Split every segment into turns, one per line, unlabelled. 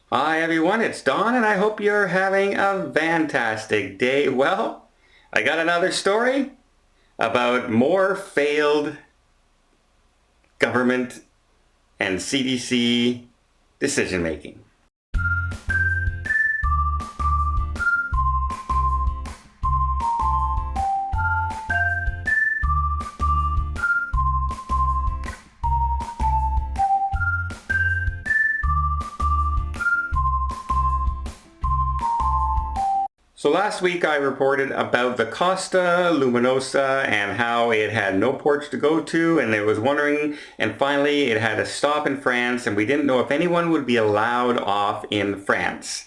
Hi everyone, it's Don and I hope you're having a fantastic day. Well, I got another story about more failed government and CDC decision making. So last week I reported about the Costa Luminosa and how it had no ports to go to, and it was wondering, and finally it had to stop in France, and we didn't know if anyone would be allowed off in France.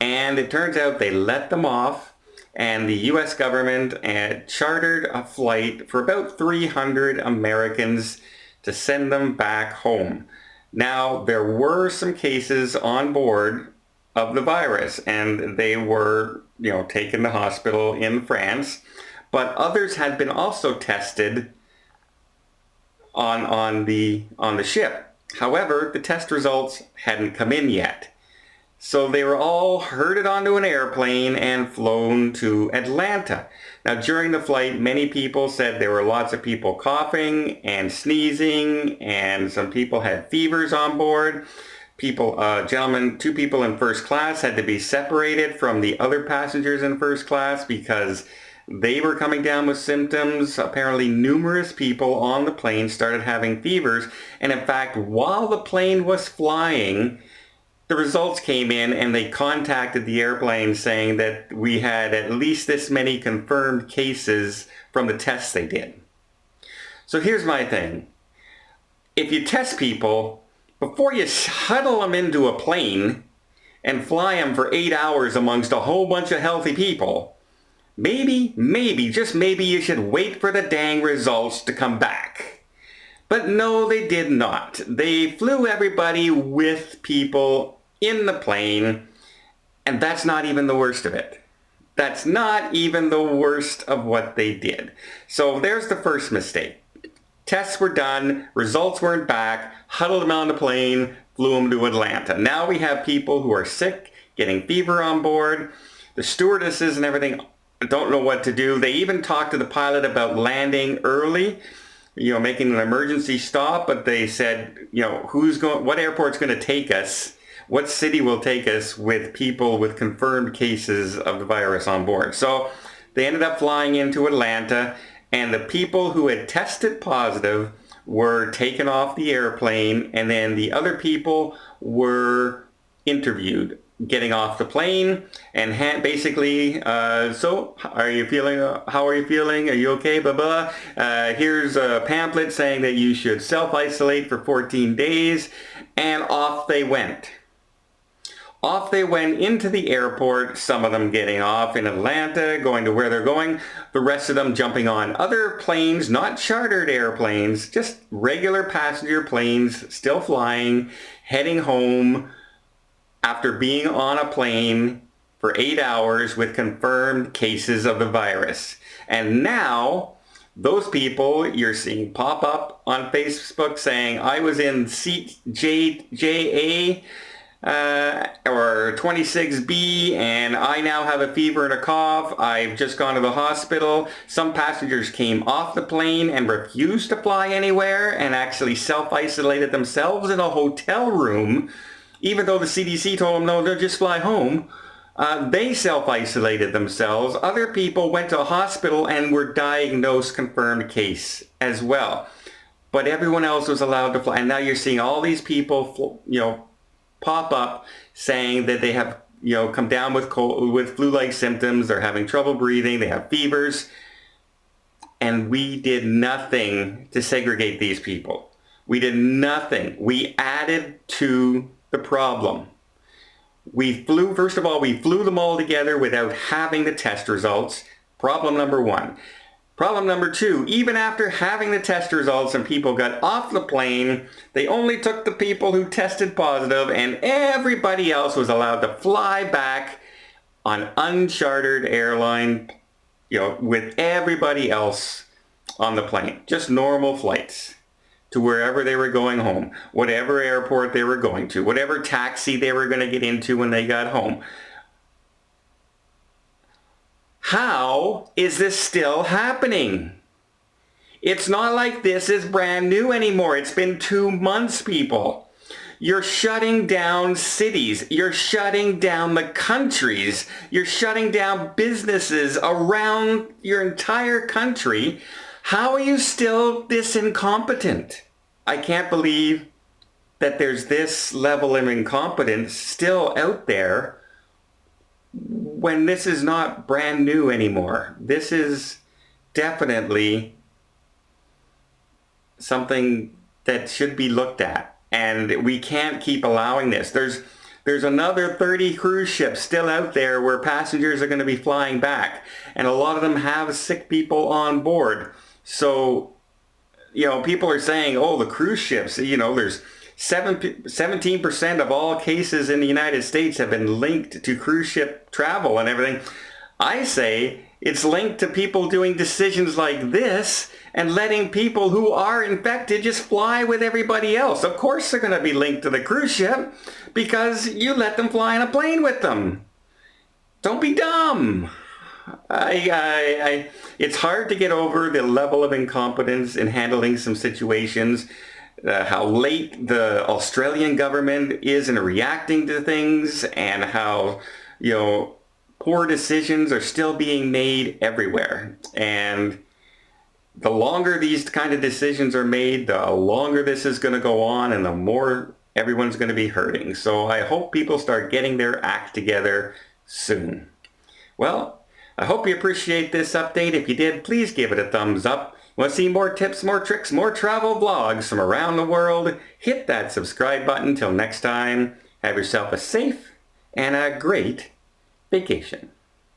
And it turns out they let them off, and the US government had chartered a flight for about 300 Americans to send them back home. Now, there were some cases on board of the virus, and they were, taken to hospital in France. But others had been also tested on the ship. However, the test results hadn't come in yet. So they were all herded onto an airplane and flown to Atlanta. Now, during the flight, many people said there were lots of people coughing and sneezing, and some people had fevers on board. Two people in first class had to be separated from the other passengers in first class because they were coming down with symptoms. Apparently, numerous people on the plane started having fevers, and in fact, while the plane was flying, the results came in and they contacted the airplane saying that we had at least this many confirmed cases from the tests they did. So here's my thing. If you test people, before you huddle them into a plane and fly them for 8 hours amongst a whole bunch of healthy people, maybe, just maybe you should wait for the dang results to come back. But no, they did not. They flew everybody with people in the plane, and that's not even the worst of it. That's not even the worst of what they did. So there's the first mistake. Tests were done, results weren't back, huddled them on the plane, flew them to Atlanta. Now we have people who are sick, getting fever on board. The stewardesses and everything don't know what to do. They even talked to the pilot about landing early, making an emergency stop, but they said, what airport's going to take us? What city will take us with people with confirmed cases of the virus on board? So they ended up flying into Atlanta, and the people who had tested positive were taken off the airplane, and then the other people were interviewed getting off the plane, and basically, so are you feeling, how are you feeling? Are you okay? Blah, blah. Here's a pamphlet saying that you should self-isolate for 14 days, and off they went. Off they went into the airport, some of them getting off in Atlanta, going to where they're going, the rest of them jumping on other planes, not chartered airplanes, just regular passenger planes, still flying, heading home after being on a plane for 8 hours with confirmed cases of the virus. And now, those people you're seeing pop up on Facebook saying, I was in seat JA, or 26B, and I now have a fever and a cough. I've just gone to the hospital. Some passengers came off the plane and refused to fly anywhere and actually self-isolated themselves in a hotel room, even though the CDC told them, no, they'll just fly home. They self-isolated themselves. Other people went to a hospital and were diagnosed confirmed case as well. But everyone else was allowed to fly. And now you're seeing all these people, pop up saying that they have, come down with flu-like symptoms, they're having trouble breathing, they have fevers, and we did nothing to segregate these people. We did nothing. We added to the problem. First of all, we flew them all together without having the test results. Problem number one. Problem number two, even after having the test results and people got off the plane, they only took the people who tested positive, and everybody else was allowed to fly back on unchartered airline, with everybody else on the plane. Just normal flights. to wherever they were going home, whatever airport they were going to, whatever taxi they were going to get into when they got home. How is this still happening? It's not like this is brand new anymore. It's been 2 months, people. You're shutting down cities. You're shutting down the countries. You're shutting down businesses around your entire country. How are you still this incompetent? I can't believe that there's this level of incompetence still out there when this is not brand new anymore. This is definitely something that should be looked at. And we can't keep allowing this. There's another 30 cruise ships still out there where passengers are going to be flying back. And a lot of them have sick people on board. So, people are saying, oh, the cruise ships, there's 17% of all cases in the United States have been linked to cruise ship travel and everything. I say it's linked to people doing decisions like this and letting people who are infected just fly with everybody else. Of course they're going to be linked to the cruise ship because you let them fly in a plane with them. Don't be dumb. It's hard to get over the level of incompetence in handling some situations, how late the Australian government is in reacting to things, and how, poor decisions are still being made everywhere. And the longer these kind of decisions are made, the longer this is going to go on and the more everyone's going to be hurting. So I hope people start getting their act together soon. Well, I hope you appreciate this update. If you did, please give it a thumbs up. Want to see more tips, more tricks, more travel vlogs from around the world? Hit that subscribe button. Till next time, have yourself a safe and a great vacation.